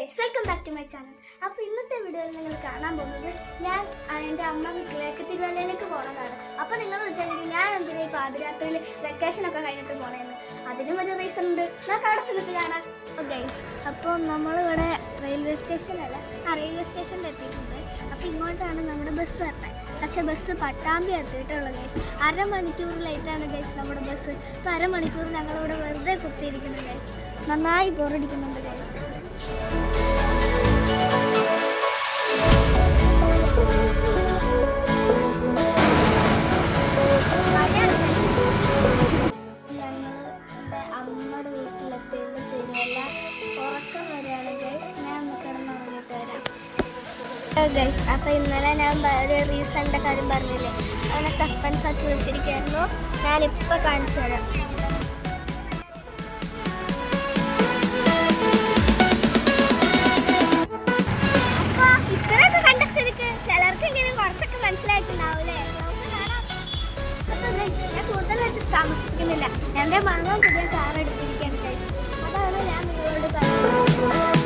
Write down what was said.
Guys, welcome back to my channel. അപ്പോൾ ഇന്നത്തെ വീഡിയോയിൽ നിങ്ങൾ കാണാൻ പോകുന്നത് ഞാൻ എൻ്റെ അമ്മ വീട്ടിലേക്ക് തിരുവല്ലയിലേക്ക് പോകുന്നതാണ്. അപ്പോൾ നിങ്ങൾ വിചാരിക്കും ഞാൻ എന്തിനാ ഈ പാതിരാത്രിയിൽ വെക്കേഷനൊക്കെ കഴിഞ്ഞിട്ട് പോകണമെന്ന്. അതിനും ഒരു റീസൺ ഉണ്ട്, നമുക്ക് അവിടെ ചെന്നിട്ട് കാണാം. ഗൈസ്, അപ്പോൾ നമ്മളിവിടെ റെയിൽവേ സ്റ്റേഷനല്ല, റെയിൽവേ സ്റ്റേഷനിൽ എത്തിയിട്ടുണ്ട്. അപ്പോൾ ഇങ്ങോട്ടാണ് നമ്മുടെ ബസ് വരണേ. പക്ഷേ ബസ് പട്ടാമ്പി എത്തിയിട്ടുള്ളത് ഗൈസ്. അരമണിക്കൂർ ലേറ്റാണ് ഗൈസ് നമ്മുടെ ബസ്. ഇപ്പോൾ അരമണിക്കൂർ ഞങ്ങളിവിടെ വെറുതെ കുത്തിയിരിക്കുന്നു ഗൈസ്. നന്നായി ബോറടിക്കുന്നുണ്ട് ഗൈസ്. ഞങ്ങളുടെ അമ്മയുടെ വീട്ടിലെത്തിയിട്ട് തിരുവല്ല ഉറക്കം വരെയാണ് ഗൈസ്. ഞാൻ കിടന്ന് ഉറങ്ങിയിട്ട് വരാം ഗൈസ്. അപ്പോൾ ഇന്നലെ ഞാൻ ഒരു റീസണിൻ്റെ കാര്യം പറഞ്ഞില്ലേ, അങ്ങനെ സസ്പെൻസ് ആക്കി വെച്ചിരിക്കുകയായിരുന്നു. ഞാനിപ്പോൾ കാണിച്ചു തരാം. ചിലർക്കെങ്കിലും കുറച്ചൊക്കെ മനസ്സിലായിട്ടുണ്ടാവൂലേ. ഞാൻ കൂടുതൽ വെച്ച് താമസിക്കുന്നില്ല. എൻ്റെ മകൻ പുതിയ കാർ എടുത്തിരിക്കുകയാണ് ഗൈസ്. അതാണ് ഞാൻ നിങ്ങളോട് പറയുന്നത്.